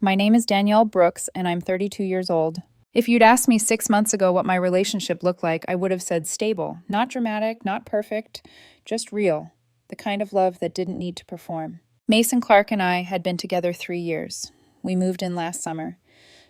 My name is Danielle Brooks, and I'm 32 years old. If you'd asked me 6 months ago what my relationship looked like, I would have said stable. Not dramatic, not perfect, just real. The kind of love that didn't need to perform. Mason Clark and I had been together 3 years. We moved in last summer.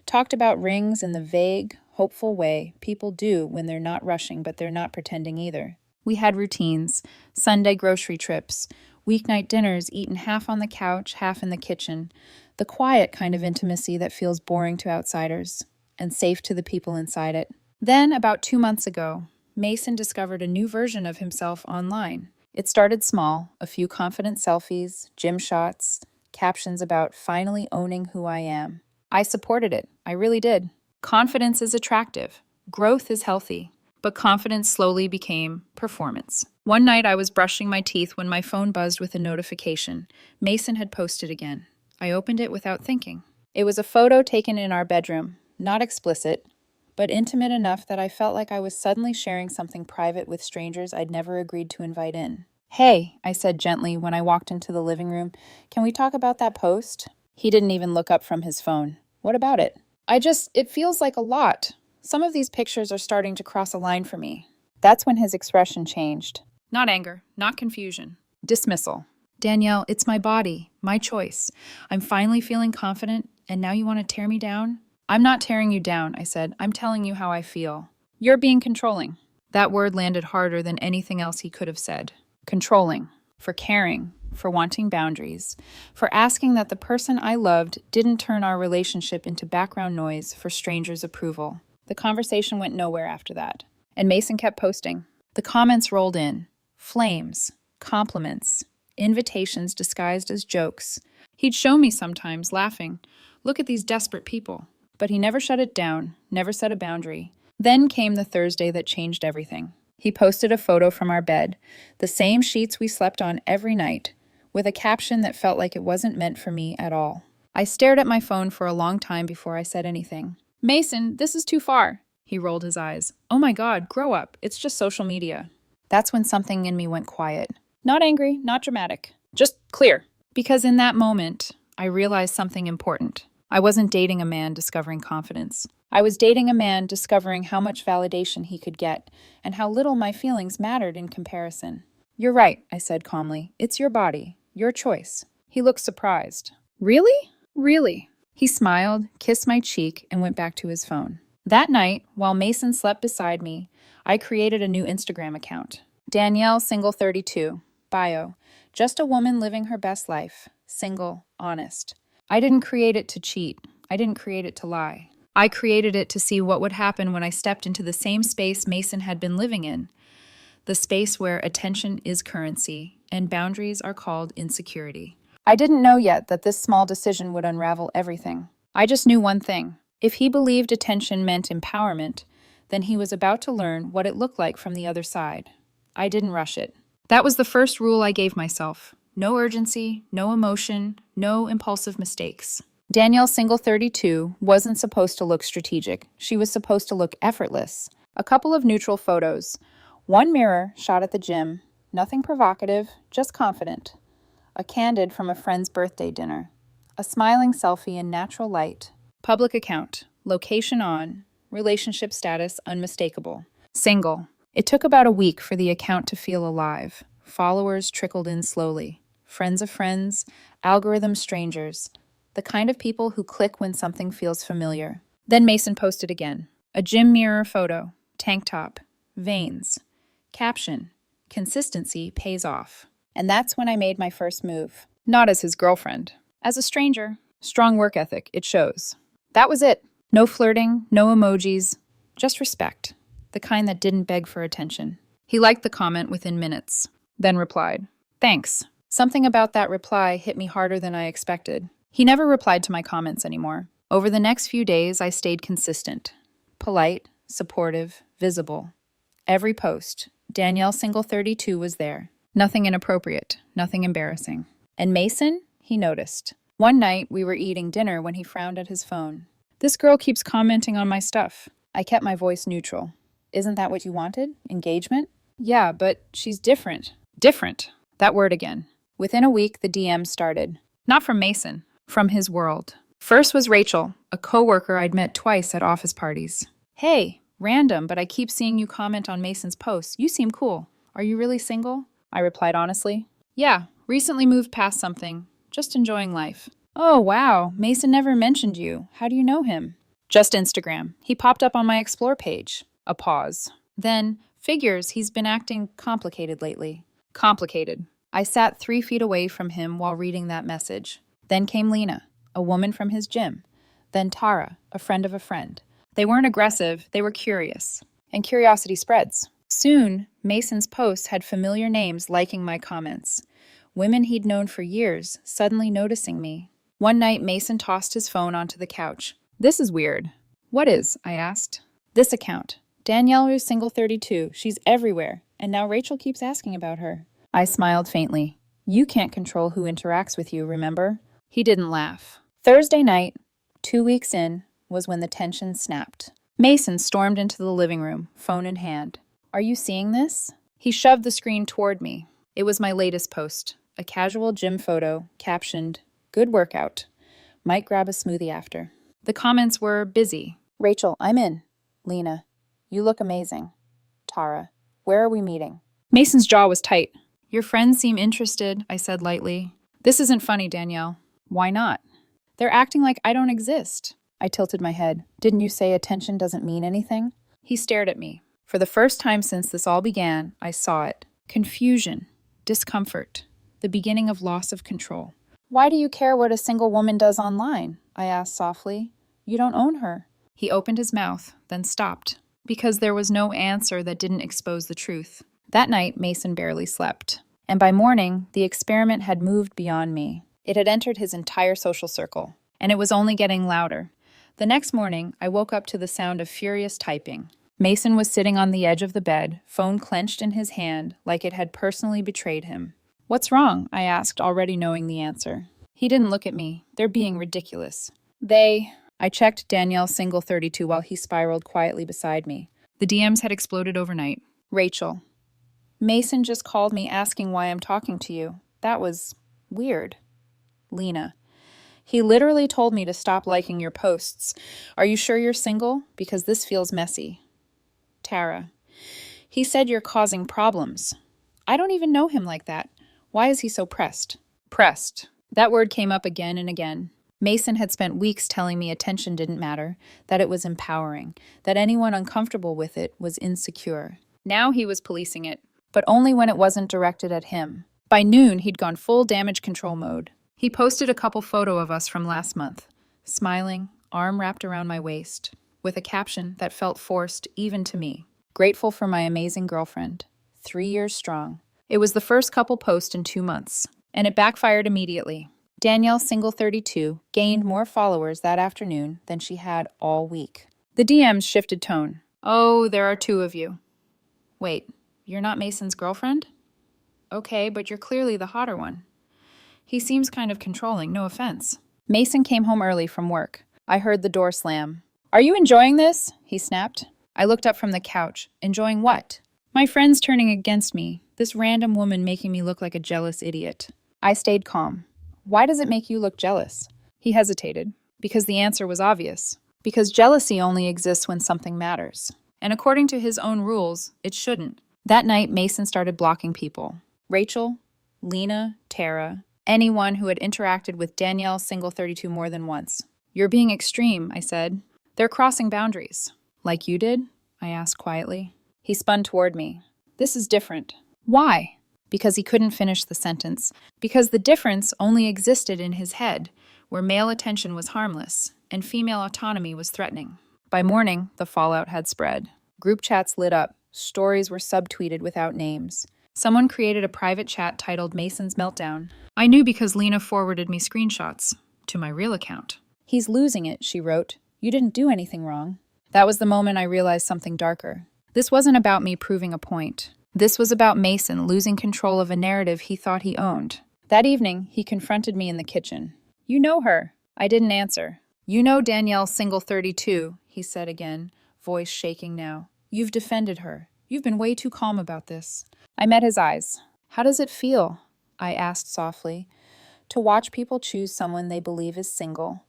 Talked about rings in the vague, hopeful way people do when they're not rushing, but they're not pretending either. We had routines, Sunday grocery trips, weeknight dinners eaten half on the couch, half in the kitchen, the quiet kind of intimacy that feels boring to outsiders and safe to the people inside it. Then, about 2 months ago, Mason discovered a new version of himself online. It started small, a few confident selfies, gym shots, captions about finally owning who I am. I supported it. I really did. Confidence is attractive. Growth is healthy. But confidence slowly became performance. One night I was brushing my teeth when my phone buzzed with a notification. Mason had posted again. I opened it without thinking. It was a photo taken in our bedroom, not explicit, but intimate enough that I felt like I was suddenly sharing something private with strangers I'd never agreed to invite in. "Hey," I said gently when I walked into the living room, "can we talk about that post?" He didn't even look up from his phone. "What about it?" It feels like a lot. Some of these pictures are starting to cross a line for me." That's when his expression changed. Not anger, not confusion. Dismissal. "Danielle, it's my body, my choice. I'm finally feeling confident, and now you want to tear me down?" "I'm not tearing you down," I said. "I'm telling you how I feel." "You're being controlling." That word landed harder than anything else he could have said. Controlling. For caring. For wanting boundaries. For asking that the person I loved didn't turn our relationship into background noise for strangers' approval. The conversation went nowhere after that. And Mason kept posting. The comments rolled in. Flames. Compliments. Invitations disguised as jokes. He'd show me sometimes, laughing. "Look at these desperate people." But he never shut it down, never set a boundary. Then came the Thursday that changed everything. He posted a photo from our bed, the same sheets we slept on every night, with a caption that felt like it wasn't meant for me at all. I stared at my phone for a long time before I said anything. "Mason, this is too far." He rolled his eyes. "Oh my God, grow up. It's just social media." That's when something in me went quiet. Not angry, not dramatic. Just clear. Because in that moment, I realized something important. I wasn't dating a man discovering confidence. I was dating a man discovering how much validation he could get, and how little my feelings mattered in comparison. "You're right," I said calmly. "It's your body, your choice." He looked surprised. "Really?" "Really." He smiled, kissed my cheek, and went back to his phone. That night, while Mason slept beside me, I created a new Instagram account. Danielle, single 32. Bio. Just a woman living her best life. Single, honest. I didn't create it to cheat. I didn't create it to lie. I created it to see what would happen when I stepped into the same space Mason had been living in. The space where attention is currency and boundaries are called insecurity. I didn't know yet that this small decision would unravel everything. I just knew one thing. If he believed attention meant empowerment, then he was about to learn what it looked like from the other side. I didn't rush it. That was the first rule I gave myself. No urgency, no emotion, no impulsive mistakes. Danielle, single 32, wasn't supposed to look strategic. She was supposed to look effortless. A couple of neutral photos. One mirror shot at the gym. Nothing provocative, just confident. A candid from a friend's birthday dinner. A smiling selfie in natural light. Public account. Location on. Relationship status unmistakable. Single. It took about a week for the account to feel alive. Followers trickled in slowly. Friends of friends, algorithm strangers. The kind of people who click when something feels familiar. Then Mason posted again. A gym mirror photo. Tank top. Veins. Caption. Consistency pays off. And that's when I made my first move. Not as his girlfriend. As a stranger. Strong work ethic, it shows. That was it. No flirting, no emojis. Just respect. The kind that didn't beg for attention. He liked the comment within minutes. Then replied. "Thanks." Something about that reply hit me harder than I expected. He never replied to my comments anymore. Over the next few days, I stayed consistent. Polite, supportive, visible. Every post, Danielle, single 32, was there. Nothing inappropriate, nothing embarrassing. And Mason, he noticed. One night, we were eating dinner when he frowned at his phone. "This girl keeps commenting on my stuff." I kept my voice neutral. "Isn't that what you wanted? Engagement?" "Yeah, but she's different." Different. That word again. Within a week, the DM started. Not from Mason, from his world. First was Rachel, a coworker I'd met twice at office parties. Hey, random, but I keep seeing you comment on Mason's posts. You seem cool. Are you really single? I replied honestly. Yeah, recently moved past something. Just enjoying life. Oh, wow. Mason never mentioned you. How do you know him? Just Instagram. He popped up on my Explore page. A pause. Then, figures he's been acting complicated lately. Complicated. I sat 3 feet away from him while reading that message. Then came Lena, a woman from his gym. Then Tara, a friend of a friend. They weren't aggressive, they were curious. And curiosity spreads. Soon, Mason's posts had familiar names liking my comments. Women he'd known for years, suddenly noticing me. One night, Mason tossed his phone onto the couch. This is weird. What is? I asked. This account. Danielle is single 32. She's everywhere. And now Rachel keeps asking about her. I smiled faintly. You can't control who interacts with you, remember? He didn't laugh. Thursday night, 2 weeks in, was when the tension snapped. Mason stormed into the living room, phone in hand. Are you seeing this? He shoved the screen toward me. It was my latest post, a casual gym photo, captioned, "Good workout. Might grab a smoothie after." The comments were busy. Rachel, I'm in. Lena, you look amazing. Tara, where are we meeting? Mason's jaw was tight. Your friends seem interested, I said lightly. This isn't funny, Danielle. Why not? They're acting like I don't exist. I tilted my head. Didn't you say attention doesn't mean anything? He stared at me. For the first time since this all began, I saw it. Confusion, discomfort, the beginning of loss of control. Why do you care what a single woman does online? I asked softly. You don't own her. He opened his mouth, then stopped, because there was no answer that didn't expose the truth. That night, Mason barely slept. And by morning, the experiment had moved beyond me. It had entered his entire social circle, and it was only getting louder. The next morning, I woke up to the sound of furious typing. Mason was sitting on the edge of the bed, phone clenched in his hand, like it had personally betrayed him. What's wrong? I asked, already knowing the answer. He didn't look at me. They're being ridiculous. I checked Danielle single 32 while he spiraled quietly beside me. The DMs had exploded overnight. Rachel. Mason just called me asking why I'm talking to you. That was weird. Lena. He literally told me to stop liking your posts. Are you sure you're single? Because this feels messy. Tara. He said you're causing problems. I don't even know him like that. Why is he so pressed? Pressed. That word came up again and again. Mason had spent weeks telling me attention didn't matter, that it was empowering, that anyone uncomfortable with it was insecure. Now he was policing it, but only when it wasn't directed at him. By noon, he'd gone full damage control mode. He posted a couple photos of us from last month, smiling, arm wrapped around my waist, with a caption that felt forced even to me. Grateful for my amazing girlfriend. 3 years strong. It was the first couple post in 2 months, and it backfired immediately. Danielle, single 32, gained more followers that afternoon than she had all week. The DMs shifted tone. Oh, there are 2 of you. Wait, you're not Mason's girlfriend? Okay, but you're clearly the hotter one. He seems kind of controlling, no offense. Mason came home early from work. I heard the door slam. Are you enjoying this? He snapped. I looked up from the couch. Enjoying what? My friends turning against me. This random woman making me look like a jealous idiot. I stayed calm. Why does it make you look jealous? He hesitated. Because the answer was obvious. Because jealousy only exists when something matters. And according to his own rules, it shouldn't. That night, Mason started blocking people. Rachel, Lena, Tara, anyone who had interacted with Danielle, single 32 more than once. You're being extreme, I said. They're crossing boundaries. Like you did? I asked quietly. He spun toward me. This is different. Why? Because he couldn't finish the sentence. Because the difference only existed in his head, where male attention was harmless and female autonomy was threatening. By morning, the fallout had spread. Group chats lit up. Stories were subtweeted without names. Someone created a private chat titled Mason's Meltdown. I knew because Lena forwarded me screenshots to my real account. He's losing it, she wrote. You didn't do anything wrong. That was the moment I realized something darker. This wasn't about me proving a point. This was about Mason losing control of a narrative he thought he owned. That evening, he confronted me in the kitchen. You know her. I didn't answer. You know Danielle, single 32, he said again, voice shaking now. You've defended her. You've been way too calm about this. I met his eyes. How does it feel? I asked softly. To watch people choose someone they believe is single.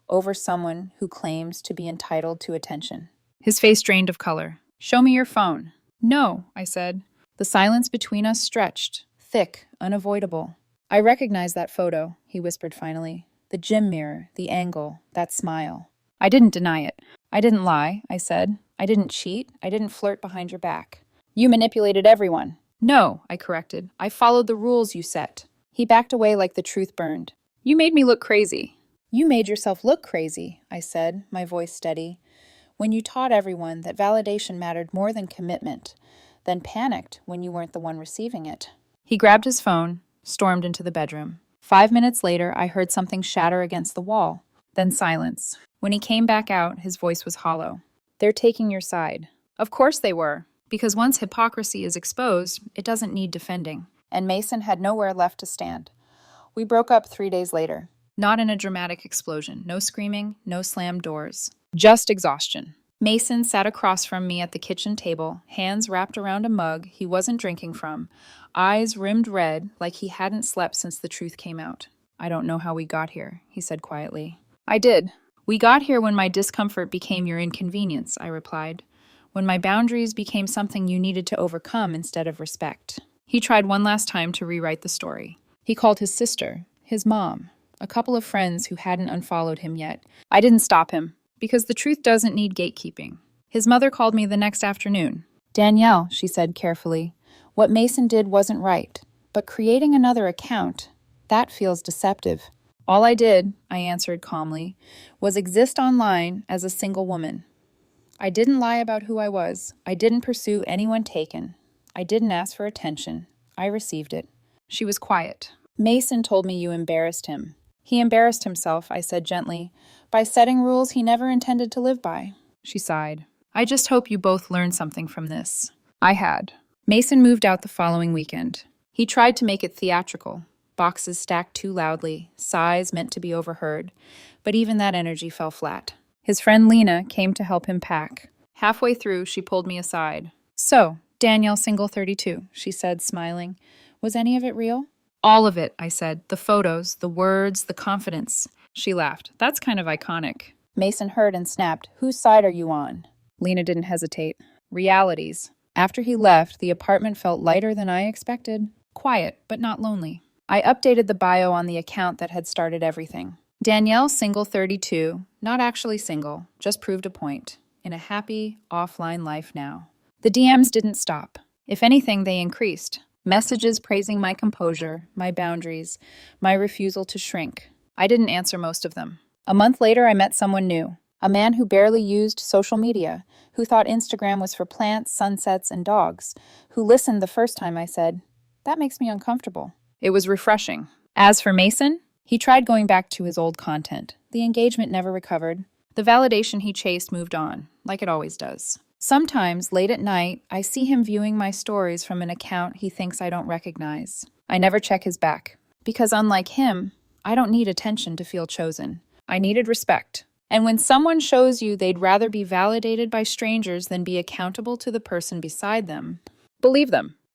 over someone who claims to be entitled to attention. His face drained of color. "Show me your phone." "No," I said. The silence between us stretched, thick, unavoidable. "I recognize that photo," he whispered finally. "The gym mirror, the angle, that smile." I didn't deny it. "I didn't lie," I said. "I didn't cheat. I didn't flirt behind your back." "You manipulated everyone." "No," I corrected. "I followed the rules you set." He backed away like the truth burned. "You made me look crazy." "You made yourself look crazy," I said, my voice steady. "When you taught everyone that validation mattered more than commitment, then panicked when you weren't the one receiving it." He grabbed his phone, stormed into the bedroom. 5 minutes later, I heard something shatter against the wall, then silence. When he came back out, his voice was hollow. "They're taking your side." Of course they were, because once hypocrisy is exposed, it doesn't need defending. And Mason had nowhere left to stand. We broke up 3 days later. Not in a dramatic explosion. No screaming, no slammed doors. Just exhaustion. Mason sat across from me at the kitchen table, hands wrapped around a mug he wasn't drinking from, eyes rimmed red like he hadn't slept since the truth came out. "I don't know how we got here," he said quietly. "I did. We got here when my discomfort became your inconvenience," I replied. "When my boundaries became something you needed to overcome instead of respect." He tried one last time to rewrite the story. He called his sister, his mom, a couple of friends who hadn't unfollowed him yet. I didn't stop him, because the truth doesn't need gatekeeping. His mother called me the next afternoon. "Danielle," she said carefully, "what Mason did wasn't right, but creating another account, that feels deceptive." "All I did," I answered calmly, "was exist online as a single woman. I didn't lie about who I was. I didn't pursue anyone taken. I didn't ask for attention. I received it." She was quiet. "Mason told me you embarrassed him." "He embarrassed himself," I said gently, "by setting rules he never intended to live by." She sighed. "I just hope you both learned something from this." I had. Mason moved out the following weekend. He tried to make it theatrical. Boxes stacked too loudly, sighs meant to be overheard, but even that energy fell flat. His friend Lena came to help him pack. Halfway through, she pulled me aside. "So, Danielle, single 32, she said, smiling. "Was any of it real?" "All of it," I said. "The photos, the words, the confidence." She laughed. "That's kind of iconic." Mason heard and snapped. "Whose side are you on?" Lena didn't hesitate. "Realities." After he left, the apartment felt lighter than I expected. Quiet, but not lonely. I updated the bio on the account that had started everything. Danielle, single 32, not actually single, just proved a point. In a happy, offline life now. The DMs didn't stop. If anything, they increased. Messages praising my composure, my boundaries, my refusal to shrink. I didn't answer most of them. A month later, I met someone new. A man who barely used social media, who thought Instagram was for plants, sunsets, and dogs, who listened the first time I said, "That makes me uncomfortable." It was refreshing. As for Mason, he tried going back to his old content. The engagement never recovered. The validation he chased moved on, like it always does. Sometimes, late at night, I see him viewing my stories from an account he thinks I don't recognize. I never check his back. Because unlike him, I don't need attention to feel chosen. I needed respect. And when someone shows you they'd rather be validated by strangers than be accountable to the person beside them, believe them.